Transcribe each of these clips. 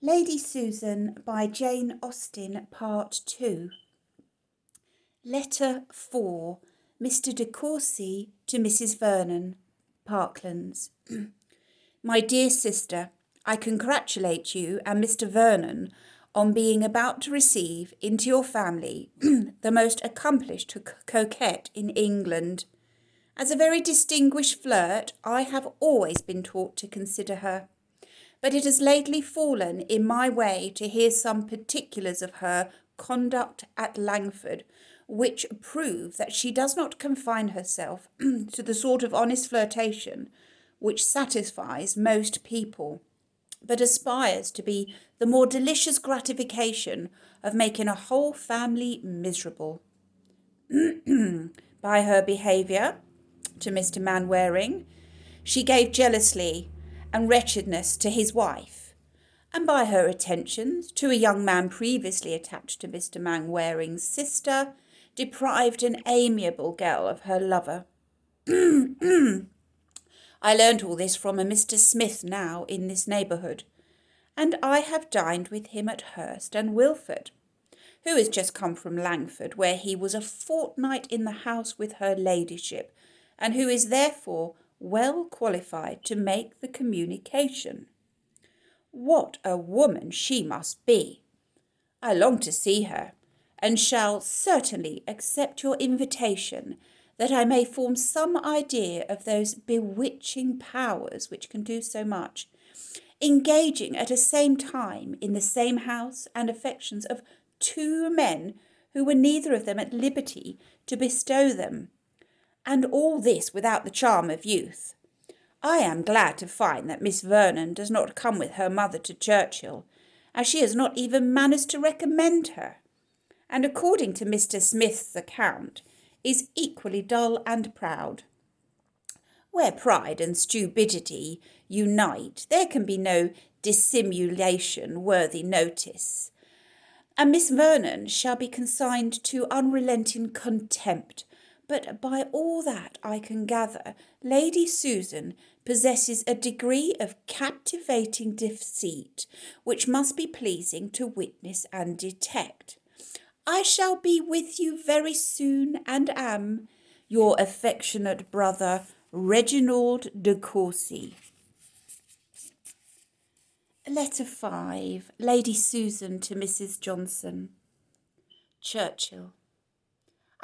Lady Susan by Jane Austen, Part 2. Letter 4. Mr. de Courcy to Mrs. Vernon, Parklands. My dear sister, I congratulate you and Mr. Vernon on being about to receive into your family the most accomplished coquette in England. As a very distinguished flirt, I have always been taught to consider her. But it has lately fallen in my way to hear some particulars of her conduct at Langford, which prove that she does not confine herself to the sort of honest flirtation which satisfies most people, but aspires to be the more delicious gratification of making a whole family miserable. By her behaviour to Mr. Mainwaring, she gave jealousy and wretchedness to his wife, and by her attentions to a young man previously attached to Mr. Mainwaring's sister, deprived an amiable girl of her lover. I learnt all this from a Mr. Smith now in this neighbourhood, and I have dined with him at Hurst and Wilford, who is just come from Langford, where he was a fortnight in the house with her ladyship, and who is therefore well qualified to make the communication. What a woman she must be! I long to see her, and shall certainly accept your invitation, that I may form some idea of those bewitching powers which can do so much, engaging at the same time in the same house and affections of two men who were neither of them at liberty to bestow them, and all this without the charm of youth. I am glad to find that Miss Vernon does not come with her mother to Churchill, as she has not even manners to recommend her, and according to Mr. Smith's account, is equally dull and proud. Where pride and stupidity unite, there can be no dissimulation worthy notice, and Miss Vernon shall be consigned to unrelenting contempt. But by all that I can gather, Lady Susan possesses a degree of captivating deceit which must be pleasing to witness and detect. I shall be with you very soon, and am your affectionate brother, Reginald de Courcy. Letter 5. Lady Susan to Mrs. Johnson, Churchill.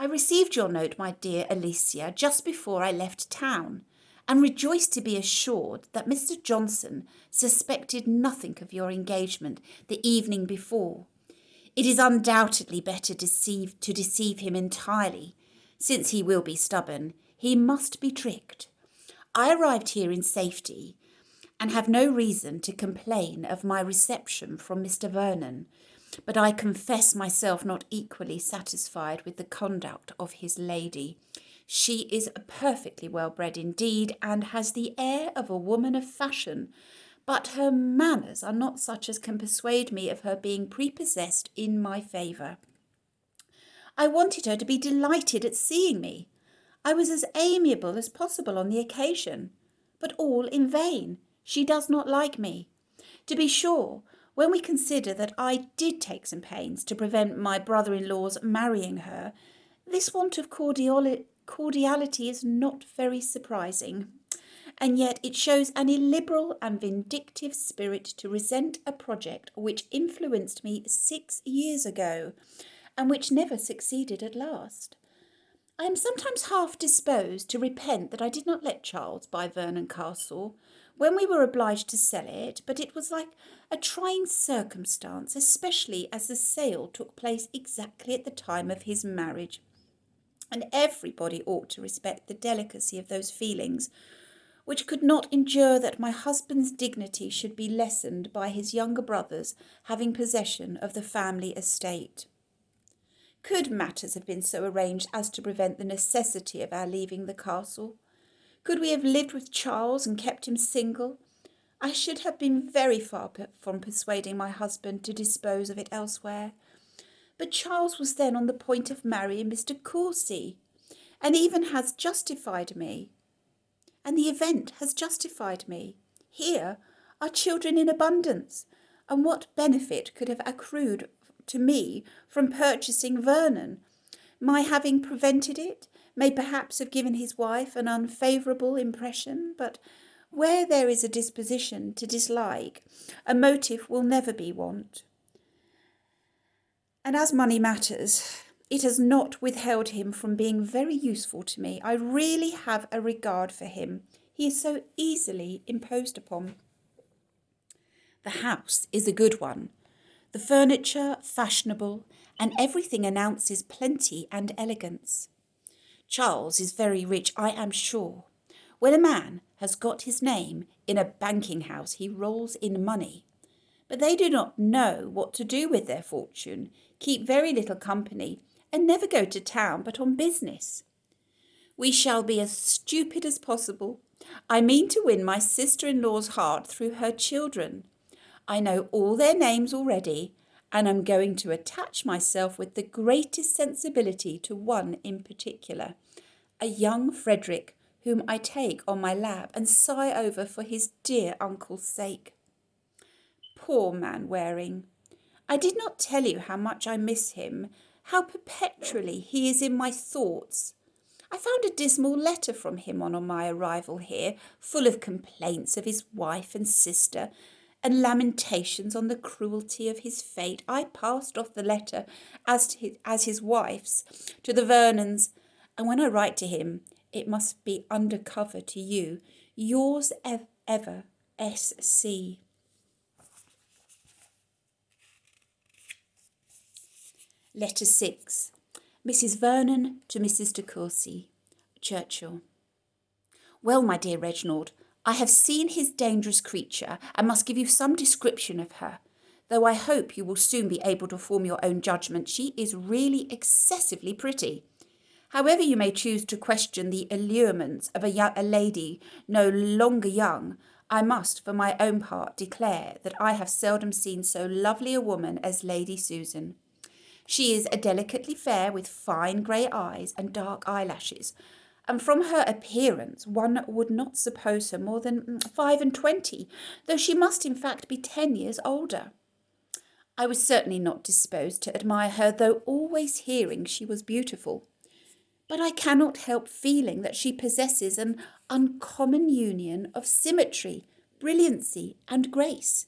I received your note, my dear Alicia, just before I left town, and rejoiced to be assured that Mr. Johnson suspected nothing of your engagement the evening before. It is undoubtedly better to deceive him entirely. Since he will be stubborn, he must be tricked. I arrived here in safety, and have no reason to complain of my reception from Mr. Vernon, but I confess myself not equally satisfied with the conduct of his lady. She is perfectly well bred indeed, and has the air of a woman of fashion, but her manners are not such as can persuade me of her being prepossessed in my favour. I wanted her to be delighted at seeing me. I was as amiable as possible on the occasion, but all in vain. She does not like me. To be sure, when we consider that I did take some pains to prevent my brother-in-law's marrying her, this want of cordiality is not very surprising, and yet it shows an illiberal and vindictive spirit to resent a project which influenced me 6 years ago, and which never succeeded at last. I am sometimes half disposed to repent that I did not let Charles buy Vernon Castle when we were obliged to sell it, but it was like a trying circumstance, especially as the sale took place exactly at the time of his marriage, and everybody ought to respect the delicacy of those feelings which could not endure that my husband's dignity should be lessened by his younger brothers having possession of the family estate. Could matters have been so arranged as to prevent the necessity of our leaving the castle? Could we have lived with Charles and kept him single? I should have been very far from persuading my husband to dispose of it elsewhere. But Charles was then on the point of marrying Mr. Courcy, and even has justified me. And the event has justified me. Here are children in abundance. And what benefit could have accrued to me from purchasing Vernon? My having prevented it may perhaps have given his wife an unfavourable impression, but where there is a disposition to dislike, a motive will never be want. And as money matters, it has not withheld him from being very useful to me. I really have a regard for him. He is so easily imposed upon. The house is a good one, the furniture fashionable, and everything announces plenty and elegance. Charles is very rich, I am sure. When a man has got his name in a banking house, he rolls in money. But they do not know what to do with their fortune, keep very little company, and never go to town but on business. We shall be as stupid as possible. I mean to win my sister-in-law's heart through her children. I know all their names already, and am going to attach myself with the greatest sensibility to one in particular, a young Frederick, whom I take on my lap and sigh over for his dear uncle's sake. Poor Mainwaring! I did not tell you how much I miss him, how perpetually he is in my thoughts. I found a dismal letter from him on my arrival here, full of complaints of his wife and sister, and lamentations on the cruelty of his fate. I passed off the letter as his wife's to the Vernons, and when I write to him, it must be under cover to you. Yours ever, S.C. Letter 6. Mrs. Vernon to Mrs. de Courcy, Churchill. Well, my dear Reginald, I have seen his dangerous creature, and must give you some description of her, though I hope you will soon be able to form your own judgment. She is really excessively pretty. However you may choose to question the allurements of a lady no longer young, I must, for my own part, declare that I have seldom seen so lovely a woman as Lady Susan. She is delicately fair, with fine grey eyes and dark eyelashes, and from her appearance one would not suppose her more than 25, though she must in fact be 10 years older. I was certainly not disposed to admire her, though always hearing she was beautiful. But I cannot help feeling that she possesses an uncommon union of symmetry, brilliancy, and grace.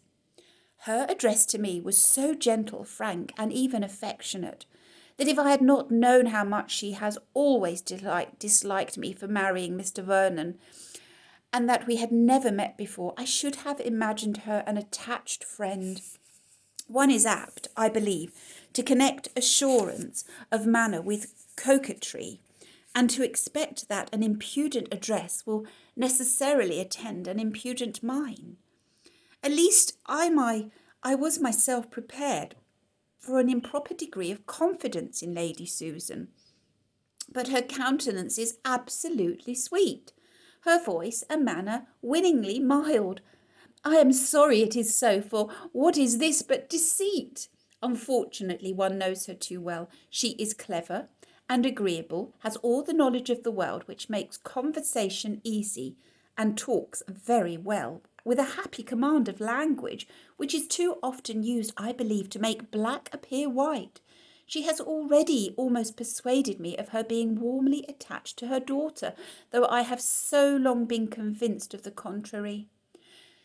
Her address to me was so gentle, frank, and even affectionate, that if I had not known how much she has always disliked me for marrying Mr. Vernon, and that we had never met before, I should have imagined her an attached friend. One is apt, I believe, to connect assurance of manner with coquetry, and to expect that an impudent address will necessarily attend an impudent mind. At least I was myself prepared for an improper degree of confidence in Lady Susan. But her countenance is absolutely sweet, her voice and manner winningly mild. I am sorry it is so, for what is this but deceit? Unfortunately, one knows her too well. She is clever and agreeable, has all the knowledge of the world, which makes conversation easy, and talks very well, with a happy command of language, which is too often used, I believe, to make black appear white. She has already almost persuaded me of her being warmly attached to her daughter, though I have so long been convinced of the contrary.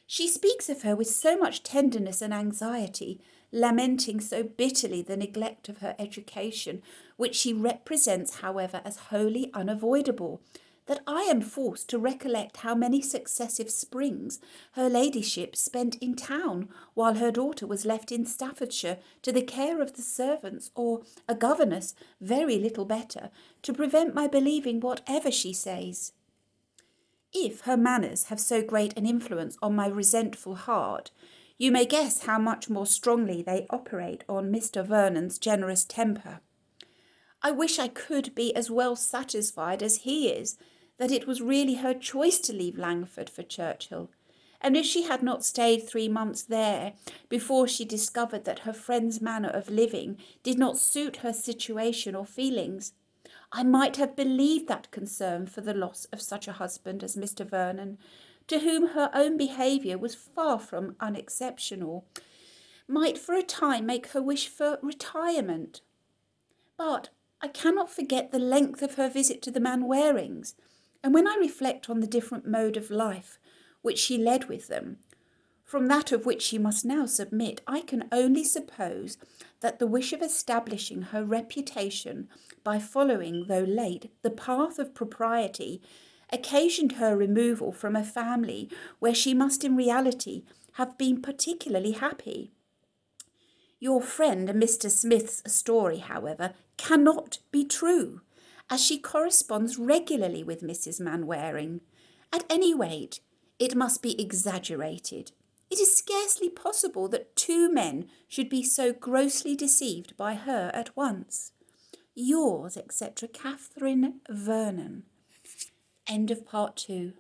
She speaks of her with so much tenderness and anxiety, lamenting so bitterly the neglect of her education, which she represents, however, as wholly unavoidable, that I am forced to recollect how many successive springs her ladyship spent in town, while her daughter was left in Staffordshire to the care of the servants, or a governess, very little better, to prevent my believing whatever she says. If her manners have so great an influence on my resentful heart, you may guess how much more strongly they operate on Mr. Vernon's generous temper. I wish I could be as well satisfied as he is that it was really her choice to leave Langford for Churchill, and if she had not stayed 3 months there before she discovered that her friend's manner of living did not suit her situation or feelings, I might have believed that concern for the loss of such a husband as Mr. Vernon, to whom her own behaviour was far from unexceptional, might for a time make her wish for retirement. But I cannot forget the length of her visit to the Manwarings, and when I reflect on the different mode of life which she led with them, from that of which she must now submit, I can only suppose that the wish of establishing her reputation by following, though late, the path of propriety occasioned her removal from a family where she must in reality have been particularly happy. Your friend Mr. Smith's story, however, cannot be true, as she corresponds regularly with Mrs. Manwaring. At any rate, it must be exaggerated. It is scarcely possible that two men should be so grossly deceived by her at once. Yours, etc., Catherine Vernon. End of part 2.